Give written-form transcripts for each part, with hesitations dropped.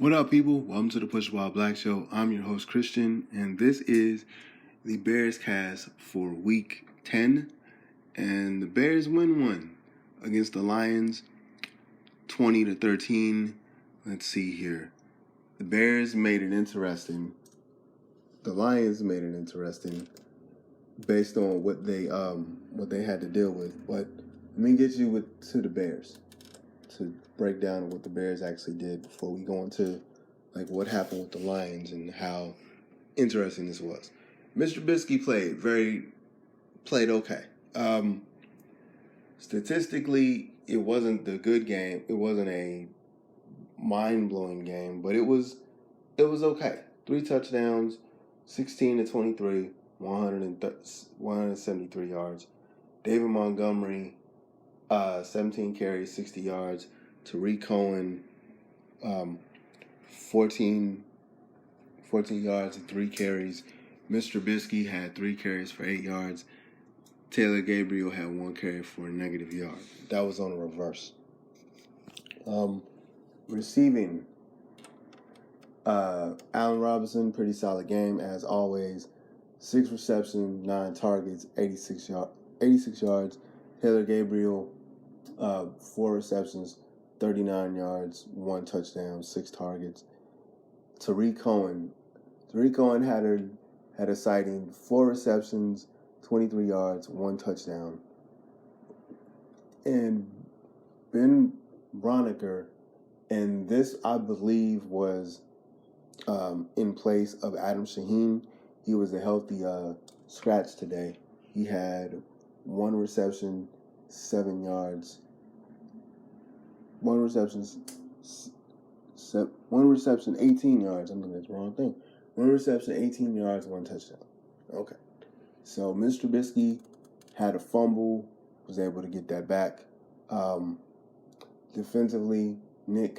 What up, people? Welcome to the Push Wild Black Show. I'm your host, Christian, and this is the Bearscast for Week 10. And the Bears win one against the Lions, 20-13. Let's see here. The Bears made it interesting. The Lions made it interesting based on what they had to deal with. But let me get you to the Bears to break down what the Bears actually did before we go into like what happened with the Lions and how interesting this was. Mr. Trubisky played okay. Statistically, it wasn't the good game. It wasn't a mind-blowing game, but it was okay. 3 touchdowns, 16-23, 173 yards. David Montgomery, 17 carries, 60 yards. Tariq Cohen, 14 yards and 3 carries. Mr. Trubisky had 3 carries for 8 yards. Taylor Gabriel had 1 carry for a negative yard. That was on a reverse. Receiving, Allen Robinson, pretty solid game as always. 6 receptions, 9 targets, 86 yards. Taylor Gabriel, 4 receptions, 39 yards, 1 touchdown, 6 targets. Tariq Cohen had a sighting, 4 receptions, 23 yards, 1 touchdown. And Ben Broniker, and this I believe was in place of Adam Shaheen. He was a healthy scratch today. He had 1 reception, 7 yards. 1 reception, 18 yards. I'm looking at the wrong thing. 1 reception, 18 yards, 1 touchdown. Okay. So Mr. Trubisky had a fumble, was able to get that back. Defensively, Nick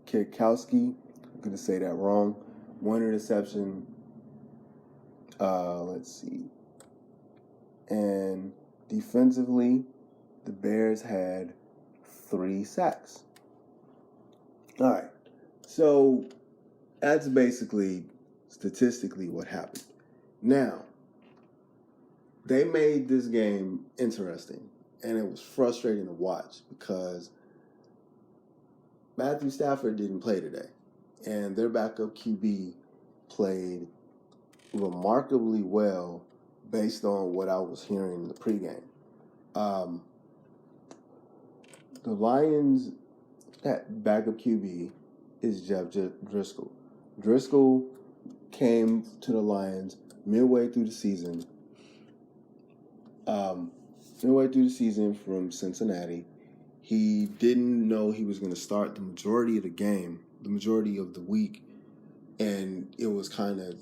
Kwiatkowski, I'm going to say that wrong. 1 interception. Let's see. And defensively, the Bears had 3 sacks. All right. So that's basically statistically what happened. Now, they made this game interesting, and it was frustrating to watch because Matthew Stafford didn't play today, and their backup QB played remarkably well based on what I was hearing in the pregame. The Lions' backup QB is Jeff Driscoll. Driscoll came to the Lions midway through the season. From Cincinnati. He didn't know he was going to start the majority of the game, the majority of the week, and he was kind of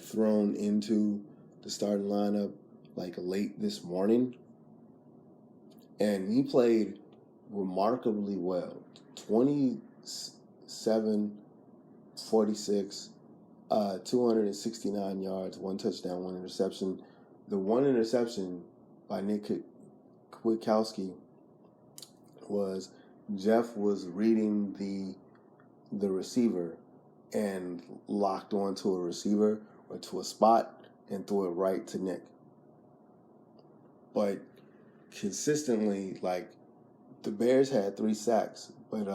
thrown into the starting lineup like late this morning, and he played remarkably well. 27, 46, 269 yards, 1 touchdown, 1 interception. The 1 interception by Nick Kwiatkowski was Jeff was reading the receiver and locked onto a receiver or to a spot and threw it right to Nick. But consistently, like, the Bears had 3 sacks, but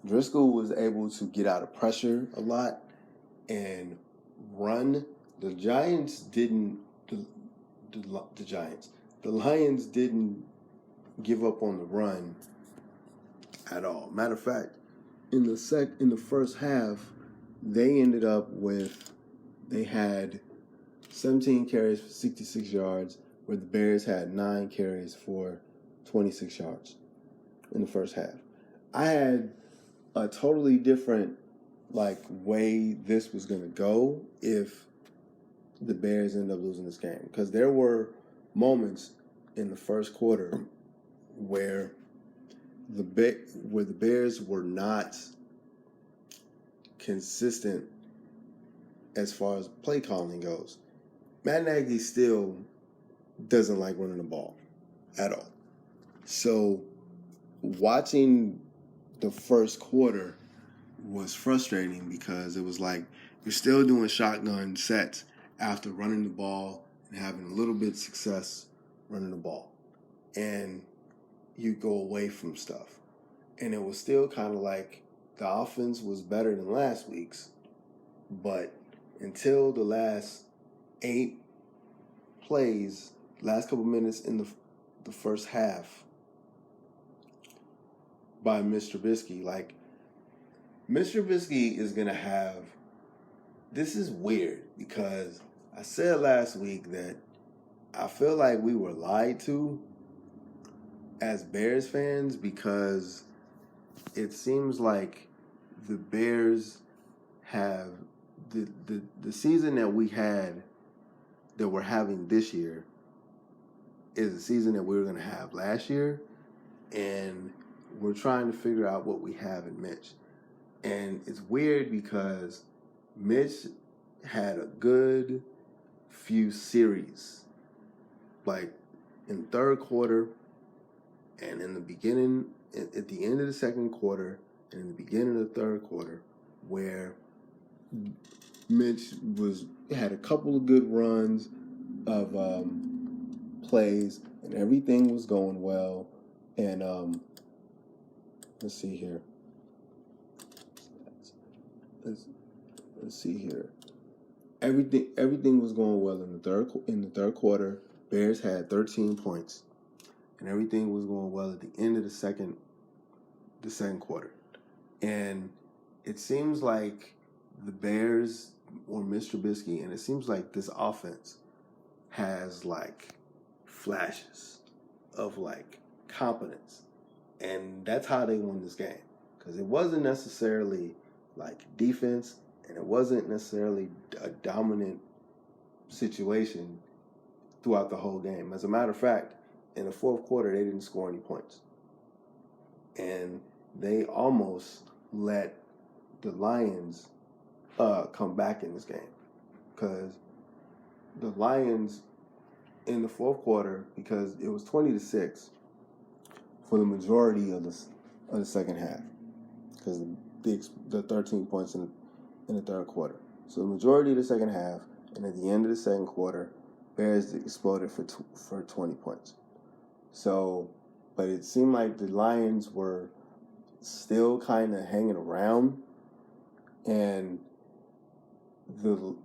Driscoll was able to get out of pressure a lot and run. The Lions didn't give up on the run at all. Matter of fact, in the first half, they had 17 carries for 66 yards, where the Bears had 9 carries for 26 yards in the first half. I had a totally different way this was going to go if the Bears ended up losing this game, because there were moments in the first quarter where the Bears were not consistent as far as play calling goes. Matt Nagy still doesn't like running the ball at all. So watching the first quarter, was frustrating because it was like you're still doing shotgun sets after running the ball and having a little bit of success running the ball. And you go away from stuff. And it was still kind of like the offense was better than last week's, but until the last 8 plays, last couple minutes in the first half by Mr. Trubisky, like Mr. Trubisky is going to have, this is weird because I said last week that I feel like we were lied to as Bears fans because it seems like the Bears have the season that we're having this year is the season that we were going to have last year, and we're trying to figure out what we have in Mitch. And it's weird because Mitch had a good few series, like in the third quarter and in the beginning, at the end of the second quarter and in the beginning of the third quarter, where Mitch had a couple of good runs of plays and everything was going well. And let's see here. Let's see here. Everything was going well in the third quarter. Bears had 13 points, and everything was going well at the end of the second quarter. And it seems like the Bears or Mr. Trubisky, and it seems like this offense has like flashes of like competence, and that's how they won this game, because it wasn't necessarily like defense, and it wasn't necessarily a dominant situation throughout the whole game. As a matter of fact, in the fourth quarter, they didn't score any points. And they almost let the Lions come back in this game, because the Lions in the fourth quarter, because it was 20-6 for the majority of the second half, because the 13 points in the third quarter. So the majority of the second half, and at the end of the second quarter, Bears exploded for 20 points. So, but it seemed like the Lions were still kind of hanging around, and the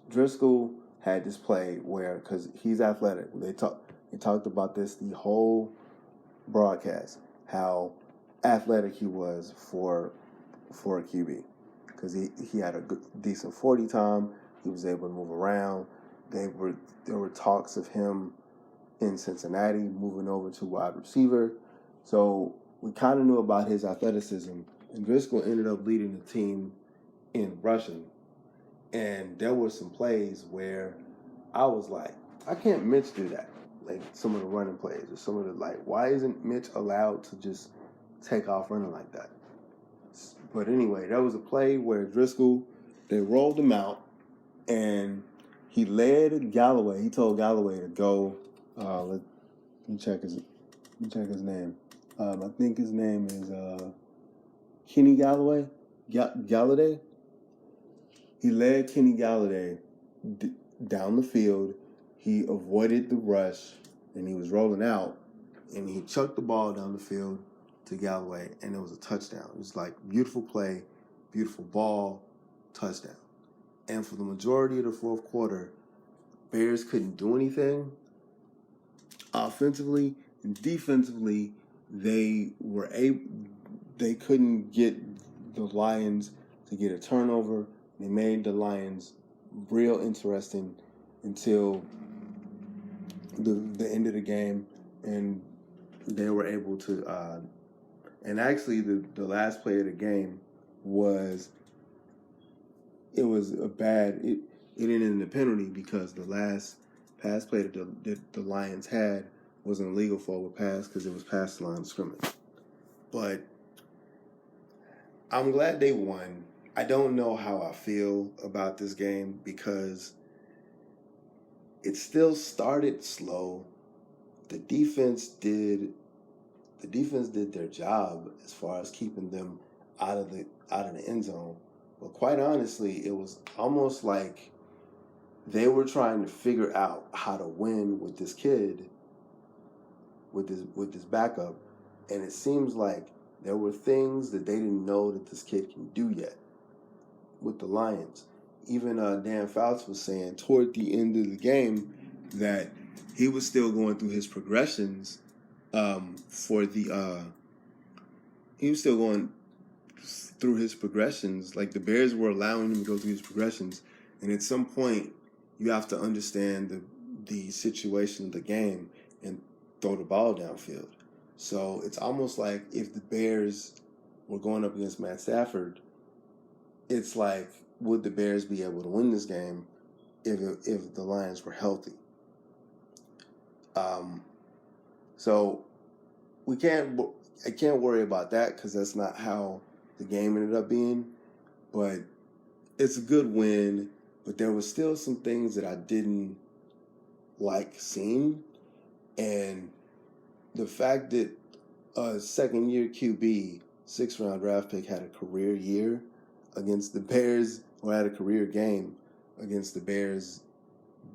Driscoll had this play where, because he's athletic, they talked about this the whole broadcast, how athletic he was for a QB, because he had a decent 40 time. He was able to move around. There were talks of him in Cincinnati moving over to wide receiver. So we kind of knew about his athleticism, and Driscoll ended up leading the team in rushing. And there were some plays where I was like, I can't Mitch do that. Like some of the running plays or some of the, like, why isn't Mitch allowed to just take off running like that? But anyway, there was a play where Driscoll, they rolled him out, and he led Galloway. He told Galloway to go. Let me check his name. I think his name is Kenny Galloway. Galladay. He led Kenny Galladay down the field. He avoided the rush, and he was rolling out, and he chucked the ball down the field to Galloway, and it was a touchdown. It was like beautiful play, beautiful ball, touchdown. And for the majority of the fourth quarter, Bears couldn't do anything offensively, and defensively they couldn't get the Lions to get a turnover. They made the Lions real interesting until the end of the game, and they were able to and actually the last play of the game was it ended in a penalty, because the last pass play that the Lions had was an illegal forward pass because it was past the line of scrimmage. But I'm glad they won. I don't know how I feel about this game because it still started slow. The defense did their job as far as keeping them out of the end zone. But quite honestly, it was almost like they were trying to figure out how to win with this kid, with this backup, and it seems like there were things that they didn't know that this kid can do yet with the Lions. Even Dan Fouts was saying toward the end of the game that he was still going through his progressions he was still going through his progressions. Like the Bears were allowing him to go through his progressions, and at some point you have to understand the situation of the game and throw the ball downfield. So it's almost like if the Bears were going up against Matt Stafford, it's like, would the Bears be able to win this game if the Lions were healthy? So I can't worry about that because that's not how the game ended up being. But it's a good win. But there was still some things that I didn't like seeing, and the fact that a second-year QB, 6th-round draft pick, had a career year against the Bears, or had a career game against the Bears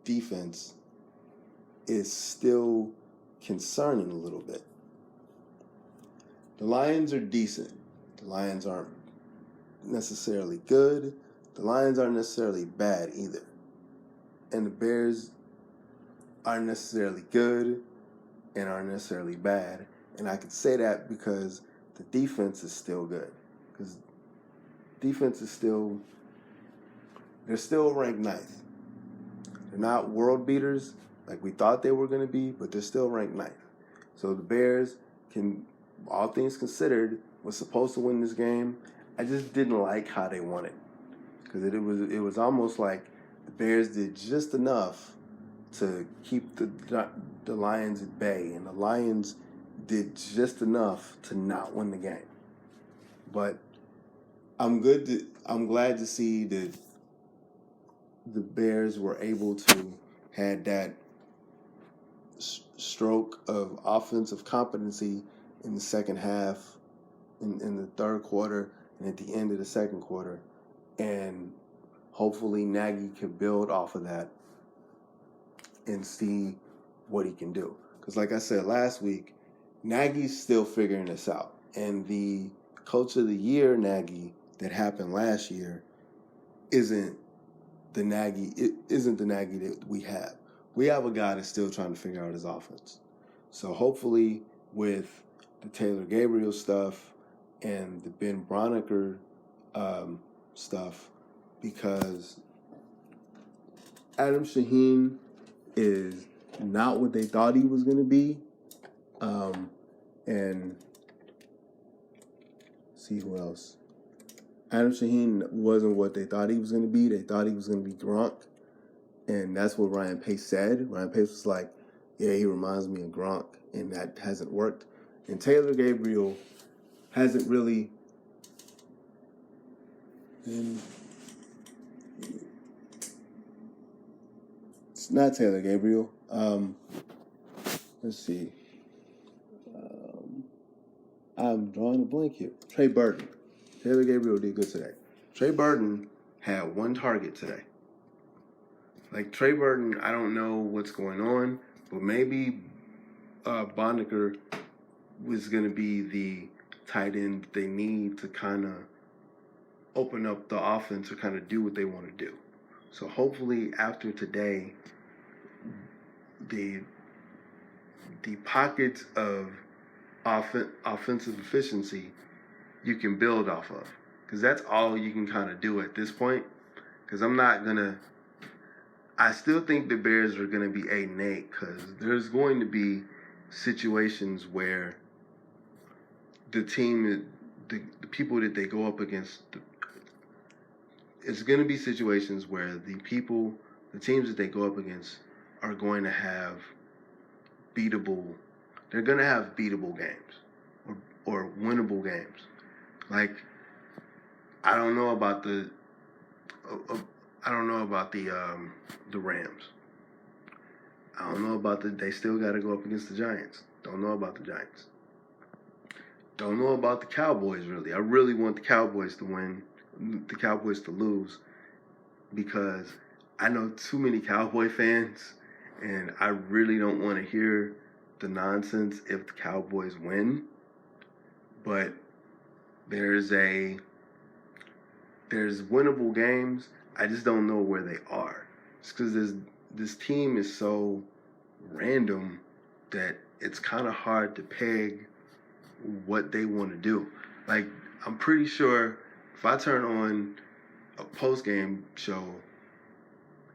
defense, is still concerning a little bit. The Lions are decent. The Lions aren't necessarily good. The Lions aren't necessarily bad either. And the Bears aren't necessarily good and aren't necessarily bad. And I could say that because the defense is still good. Because defense is still, they're still ranked ninth. They're not world beaters like we thought they were going to be, but they're still ranked ninth. So the Bears can, all things considered, was supposed to win this game. I just didn't like how they won it. Because it was almost like the Bears did just enough to keep the Lions at bay, and the Lions did just enough to not win the game. But I'm glad to see that the Bears were able to had that stroke of offensive competency in the second half, in the third quarter, and at the end of the second quarter. And hopefully Nagy can build off of that and see what he can do. Because like I said last week, Nagy's still figuring this out. And the Coach of the Year Nagy that happened last year isn't the Nagy that we have. We have a guy that's still trying to figure out his offense. So hopefully with the Taylor Gabriel stuff and the Ben Broniker stuff, because Adam Shaheen is not what they thought he was going to be. And see who else. Adam Shaheen wasn't what they thought he was going to be. They thought he was going to be Gronk. And that's what Ryan Pace said. Ryan Pace was like, yeah, he reminds me of Gronk. And that hasn't worked. And Taylor Gabriel hasn't really... It's not Taylor Gabriel. Let's see. I'm drawing a blank here. Trey Burton. Taylor Gabriel did good today. Trey Burton had one target today. Like Trey Burton, I don't know what's going on, but maybe Bondiker was going to be the tight end they need to kind of open up the offense or kind of do what they want to do. So hopefully after today, the pockets of offensive efficiency you can build off of, because that's all you can kind of do at this point. Because I still think the Bears are going to be 8-8, because there's going to be situations where the people that they go up against, it's going to be situations where the teams that they go up against are going to have beatable games or winnable games. Like, I don't know about the Rams. I don't know about they still got to go up against the Giants. Don't know about the Giants. don't know about the Cowboys, really. I really want the Cowboys to win, the Cowboys to lose, because I know too many Cowboy fans, and I really don't want to hear the nonsense if the Cowboys win. But there's winnable games. I just don't know where they are. It's because this team is so random that it's kind of hard to peg what they want to do. Like, I'm pretty sure if I turn on a post-game show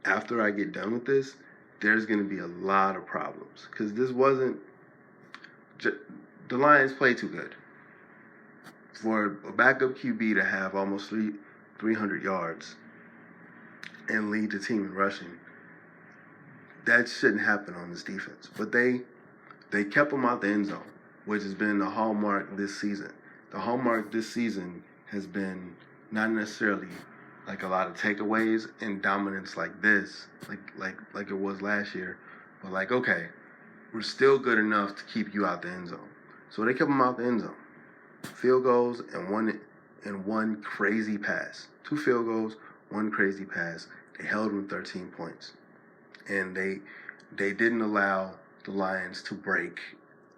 after I get done with this, there's going to be a lot of problems. Because this wasn't... The Lions play too good. For a backup QB to have almost 300 yards and lead the team in rushing, that shouldn't happen on this defense. But they kept them out the end zone, which has been the hallmark this season. The hallmark this season has been not necessarily like a lot of takeaways and dominance like this, like it was last year, but like, okay, we're still good enough to keep you out the end zone. So they kept them out the end zone. Field goals and one crazy pass. 2 field goals, 1 crazy pass. They held them 13 points. And they didn't allow the Lions to break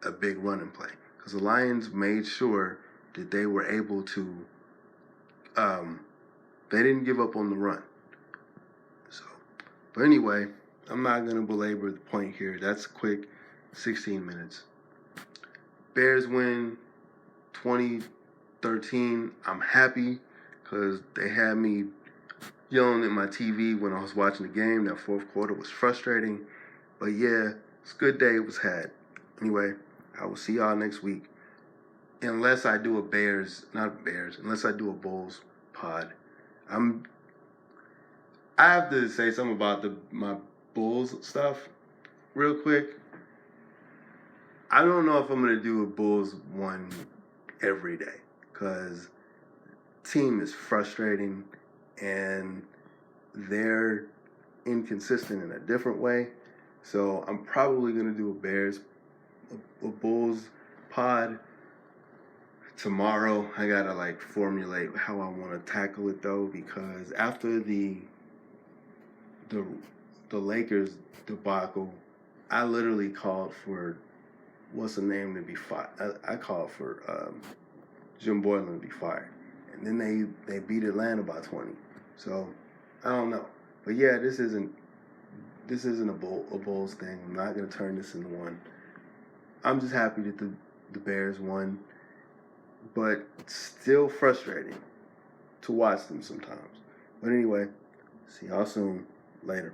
a big running play, because the Lions made sure that they were able to they didn't give up on the run. So, but anyway, I'm not going to belabor the point here. That's a quick 16 minutes. Bears win 2013. I'm happy because they had me yelling at my TV when I was watching the game. That fourth quarter was frustrating. But yeah, it's a good day it was had. Anyway, I will see y'all next week. Unless I do unless I do a Bulls pod. I have to say something about my Bulls stuff real quick. I don't know if I'm going to do a Bulls one every day, because team is frustrating and they're inconsistent in a different way. So I'm probably going to do a Bulls pod tomorrow. I got to formulate how I want to tackle it though, because after the Lakers debacle, I literally called for what's the name to be fired. I called for Jim Boylan to be fired, and then they beat Atlanta by 20. So I don't know, but yeah, this isn't a Bulls thing. I'm not gonna turn this into one. I'm just happy that the Bears won, but still frustrating to watch them sometimes. But anyway, see y'all soon. Later.